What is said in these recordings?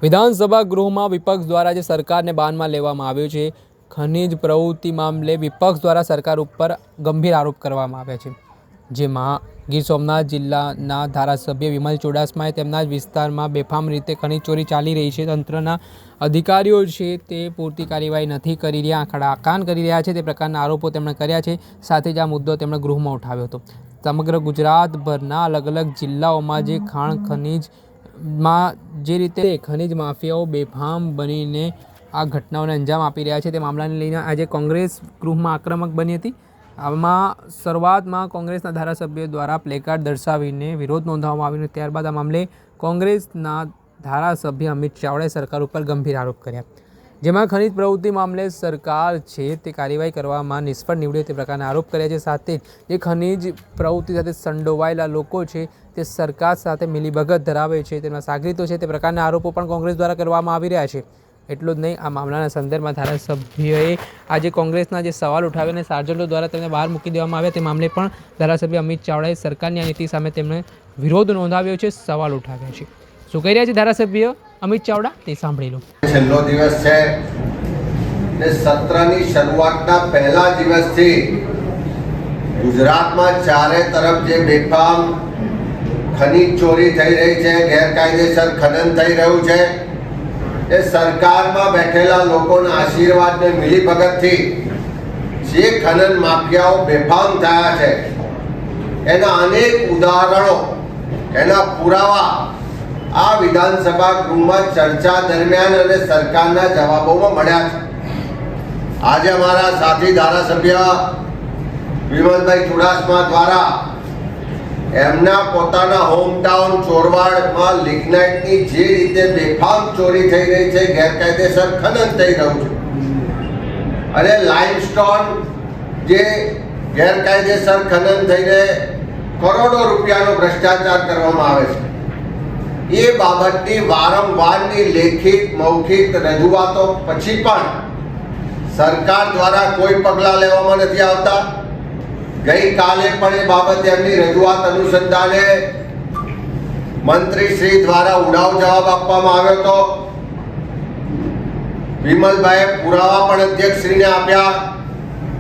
વિધાનસભા ગૃહમાં વિપક્ષ દ્વારા જે સરકારને બાનમાં લેવામાં આવ્યો છે, ખનીજ પ્રવૃત્તિ મામલે વિપક્ષ દ્વારા સરકાર ઉપર ગંભીર આરોપ કરવામાં આવ્યા છે, જેમાં ગીર સોમનાથ જિલ્લાના ધારાસભ્ય વિમલ ચુડાસમાએ તેમના જ વિસ્તારમાં બેફામ રીતે ખનીજ ચોરી ચાલી રહી છે, તંત્રના અધિકારીઓ છે તે પૂરતી કાર્યવાહી નથી કરી રહ્યા, આંકડાકાન કરી રહ્યા છે, તે પ્રકારના આરોપો તેમણે કર્યા છે। સાથે જ આ મુદ્દો તેમણે ગૃહમાં ઉઠાવ્યો હતો। સમગ્ર ગુજરાતભરના અલગ અલગ જિલ્લાઓમાં જે ખાણ ખનીજમાં જે રીતે ખનીજ માફિયાઓ બેફામ બનીને આ ઘટનાઓને અંજામ આપી રહ્યા છે, તે મામલાને લઈને આજે કોંગ્રેસ ગૃહમાં આક્રમક બની હતી। આમાં શરૂઆતમાં કોંગ્રેસના ધારાસભ્યો દ્વારા પ્લેકાર્ડ દર્શાવીને વિરોધ નોંધવામાં આવ્યો, ત્યારબાદ આ મામલે કોંગ્રેસના ધારાસભ્ય અમિત ચાવડાએ સરકાર ઉપર ગંભીર આરોપ કર્યા, જેમાં ખનીજ પ્રવૃત્તિ મામલે સરકાર છે તે કાર્યવાહી કરવામાં નિષ્ફળ નીવડે તે પ્રકારના આરોપ કર્યા છે। સાથે જે ખનીજ પ્રવૃત્તિ સાથે સંડોવાયેલા લોકો છે તે સરકાર સાથે મિલીભગત ધરાવે છે, તેમના સાગરીતો છે, તે પ્રકારના આરોપો પણ કોંગ્રેસ દ્વારા કરવામાં આવી રહ્યા છે। એટલું જ નહીં, આ મામલાના સંદર્ભમાં ધારાસભ્યોએ આજે કોંગ્રેસના જે સવાલ ઉઠાવ્યા અને સાર્જન્ટો દ્વારા તેમને બહાર મૂકી દેવામાં આવ્યા, તે મામલે પણ ધારાસભ્ય અમિત ચાવડાએ સરકારની આ નીતિ સામે તેમણે વિરોધ નોંધાવ્યો છે, સવાલ ઉઠાવ્યા છે। શું કહી રહ્યા છે ધારાસભ્ય અમિત ચાવડા તે સાંભળી લો। છેલ્લો દિવસ છે ને સત્રની શરૂઆતના પહેલા દિવસથી ગુજરાતમાં ચારે તરફ જે બેફામ ખનીજ ચોરી થઈ રહી છે, ગેરકાયદેસર ખનન થઈ રહ્યું છે, એ સરકારમાં બેઠેલા લોકોના આશીર્વાદ ને મિલીભગતથી જે ખનન માફિયાઓ બેફામ થયા છે એના અનેક ઉદાહરણો, એના પુરાવા આ વિધાનસભા ગૃહમાં ચર્ચા દરમિયાન અને સરકારના જવાબોમાં મળ્યા છે। આજે અમારા સાથી ધારાસભ્ય વિમલભાઈ ચુડાસમા દ્વારા એમના પોતાના હોમટાઉન ચોરવાડમાં લિગ્નાઇટની જે રીતે બેફામ ચોરી થઈ રહી છે, ગેરકાયદેસર ખનન થઈ રહ્યું છે અને લાઇમસ્ટોન જે ગેરકાયદેસર ખનન થઈને કરોડો રૂપિયાનો ભ્રષ્ટાચાર કરવામાં આવે છે, એ બાબતની વારંવારની લેખિત મૌખિક રજૂઆતો પછી પણ સરકાર દ્વારા કોઈ પગલાં લેવામાં નથી આવતા। ગઈકાલે પણ એ બાબતે એમની રજૂઆત અનુસંધાને મંત્રી શ્રી દ્વારા ઉડાવ જવાબ આપવામાં આવ્યો હતો। વિમલભાઈએ પુરાવા પણ અધ્યક્ષશ્રીને આપ્યા,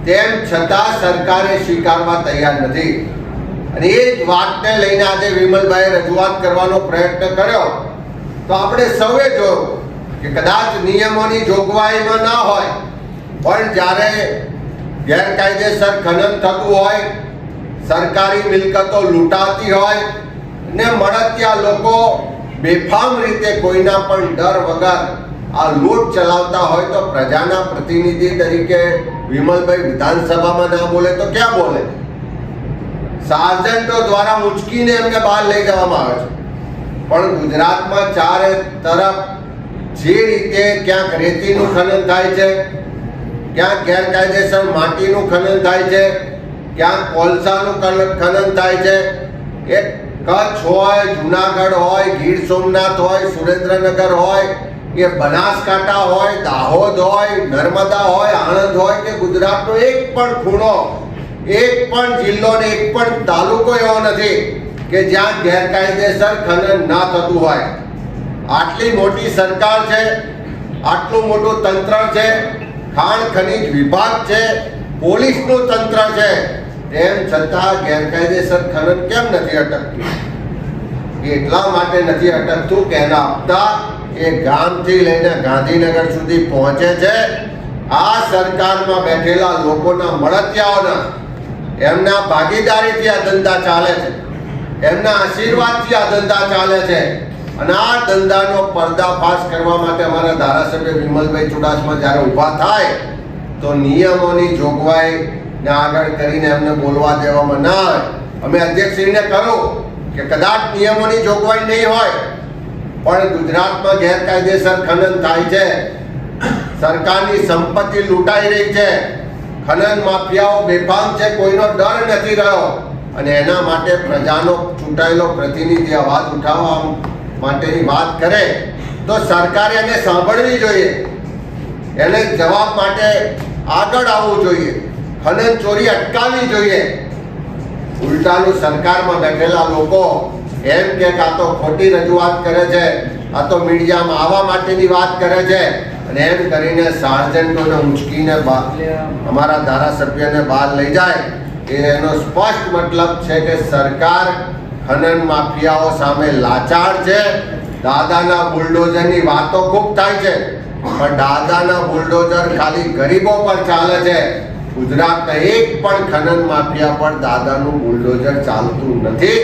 તેમ છતાં સરકારે સ્વીકારવા તૈયાર નથી અને એ જ વાતને લઈને આજે વિમલભાઈએ રજૂઆત કરવાનો પ્રયત્ન કર્યો તો આપણે સૌએ જોયું કે કદાચ નિયમોની જોગવાઈમાં ના હોય પણ જ્યારે ગેરકાયદેસર ખનન થતું હોય, સરકારી મિલકતો લૂંટાતી હોય ને મળતિયા લોકો બેફામ રીતે કોઈના પણ ડર વગર આ લૂંટ ચલાવતા હોય તો પ્રજાના પ્રતિનિધિ તરીકે વિમલભાઈ વિધાનસભામાં ના બોલે તો ક્યાં બોલે? સાર્જન્ટો દ્વારા ઉંચકીને એમને બહાર લઈ જવામાં આવે છે, પણ ગુજરાતમાં ચારે તરફ જે રીતે ક્યાંક રેતીનું ખનન થાય છે, ક્યાંક ગેરકાયદેસર માટીનું ખનન થાય છે, ક્યાંક કોલસાનું ખનન થાય છે, એ કચ્છ હોય, જુનાગઢ હોય, ગીર સોમનાથ હોય, સુરેન્દ્રનગર હોય, એ બનાસકાંઠા હોય, દાહોદ હોય, નર્મદા હોય, આણંદ હોય કે ગુજરાતનો એક પણ ખૂણો, એક પણ જિલ્લો ને એક પણ તાલુકો એવો નથી કે જ્યાં ગેરકાયદેસર ખનન ના થતું હોય। આટલી મોટી સરકાર છે, આટલું મોટું તંત્ર છે, ખાણ ખનીજ વિભાગ છે, પોલીસનું તંત્ર છે, તેમ છતાં ગેરકાયદેસર ખનન કેમ નથી અટકતું? એટલા માટે નથી અટકતું કે એના હપ્તા એ ગામથી લઈને ગાંધીનગર સુધી પહોંચે છે। આ સરકારમાં બેઠેલા લોકોના મળતિયાઓના એમના ભાગીદારીથી આ ધંધા ચાલે છે, એમના આશીર્વાદથી આ ધંધા ચાલે છે અને આ ધંધાનો પર્દાફાશ કરવા માટે અમારા ધારાસભ્ય વિમલભાઈ ચુડાસમા જ્યારે ઊભા થાય તો નિયમોની જોગવાઈને આગળ કરીને એમને બોલવા દેવામાં ના આવે। અમે અધ્યક્ષશ્રીને કહ્યું કે કદાચ નિયમોની જોગવાઈ નહીં હોય પણ ગુજરાતમાં ગેરકાયદેસર ખનન થાય છે, સરકારની સંપત્તિ લૂંટાઈ રહી છે, ખનન માફિયાઓ બેફામ છે, કોઈનો ડર નથી રહ્યો અને એના માટે પ્રજાનો ચૂંટાયેલો પ્રતિનિધિ અવાજ ઉઠાવવા માટેની વાત કરે તો સરકારે એને સાંભળવી જોઈએ, એને જવાબ માટે આગળ આવવું જોઈએ, ખનન ચોરી અટકાવવી જોઈએ। ઉલટાનું સરકારમાં બેઠેલા લોકો એમ કે કાં તો ખોટી રજૂઆત કરે છે આ તો મીડિયામાં આવવા માટેની વાત કરે છે અને એમ કરીને સાર્જન્ટોને ઉંચકીને અમારા ધારાસભ્યને બહાર લઈ જાય એનો સ્પષ્ટ મતલબ છે કે સરકાર ખનન માફિયાઓ સામે લાચાર છે. દાદાના બુલડોઝરની વાતો ખૂબ થાય છે પણ દાદાના બુલડોઝર ખાલી ગરીબો પર ચાલે છે. ગુજરાતના એક પણ ખનન માફિયા પર દાદાનું બુલડોઝર ચાલતું નથી.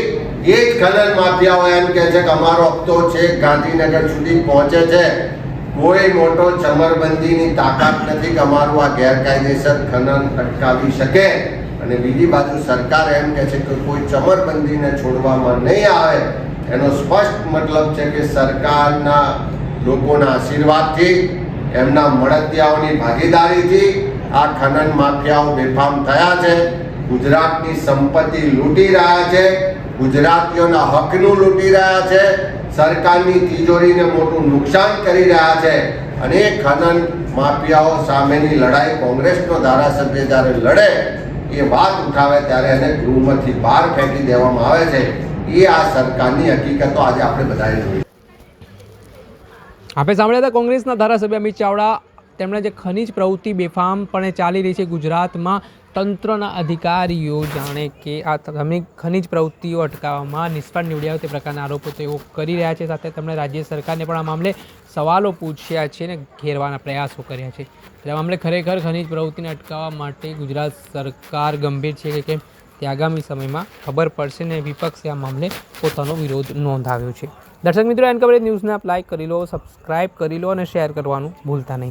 એ જ ખનન માફિયાઓ એમ કહે છે કે અમારો હપ્તો છે ગાંધીનગર સુધી પહોંચે છે. કોઈ મોટો ચમરબંધીની તાકાત નથી કે અમારું આ ગેરકાયદેસર ખનન અટકાવી શકે. અને બીજી બાજુ સરકાર એમ કહે છે કે કોઈ ચમરબંધીને છોડવામાં નહીં આવે. એનો સ્પષ્ટ મતલબ છે કે સરકારના લોકોના આશીર્વાદથી, એમના મળતિયાઓની ભાગીદારીથી આ ખનન માફિયાઓ બેફામ થયા છે. ગુજરાતની સંપત્તિ લૂંટી રહ્યા છે, ગુજરાતીઓના હકનું લૂંટી રહ્યા છે, સરકારની તિજોરીને મોટું નુકસાન કરી રહ્યા છે. અને એ ખનન માફિયાઓ સામેની લડાઈ કોંગ્રેસનો ધારાસભ્ય જ્યારે લડે, એ વાત ઉઠાવે ત્યારે એને ગૃહમાંથી બહાર ફેંકી દેવામાં આવે છે. એ આ સરકારની હકીકતો આજે આપણે બધાએ જોઈ. આપણે સાંભળ્યા હતા કોંગ્રેસના ધારાસભ્ય અમિત ચાવડા. તેમણે જે ખનીજ પ્રવૃત્તિ બેફામપણે ચાલી રહી છે ગુજરાતમાં, તંત્રના અધિકારીઓ જાણે કે આ ખનીજ પ્રવૃત્તિઓ અટકાવવામાં નિષ્ફળ નીવડ્યા તે પ્રકારના આરોપો તેઓ કરી રહ્યા છે. સાથે તેમણે રાજ્ય સરકારને પણ આ મામલે સવાલો પૂછ્યા છે અને ઘેરવાના પ્રયાસો કર્યા છે. આ મામલે ખરેખર ખનીજ પ્રવૃત્તિને અટકાવવા માટે ગુજરાત સરકાર ગંભીર છે કે કેમ તે આગામી સમયમાં ખબર પડશે ને વિપક્ષે આ મામલે પોતાનો વિરોધ નોંધાવ્યો છે. દર્શક મિત્રો, એન કવરેજ ન્યૂઝને આપ લાઇક કરી લો, સબસ્ક્રાઇબ કરી લો અને શેર કરવાનું ભૂલતા નહીં.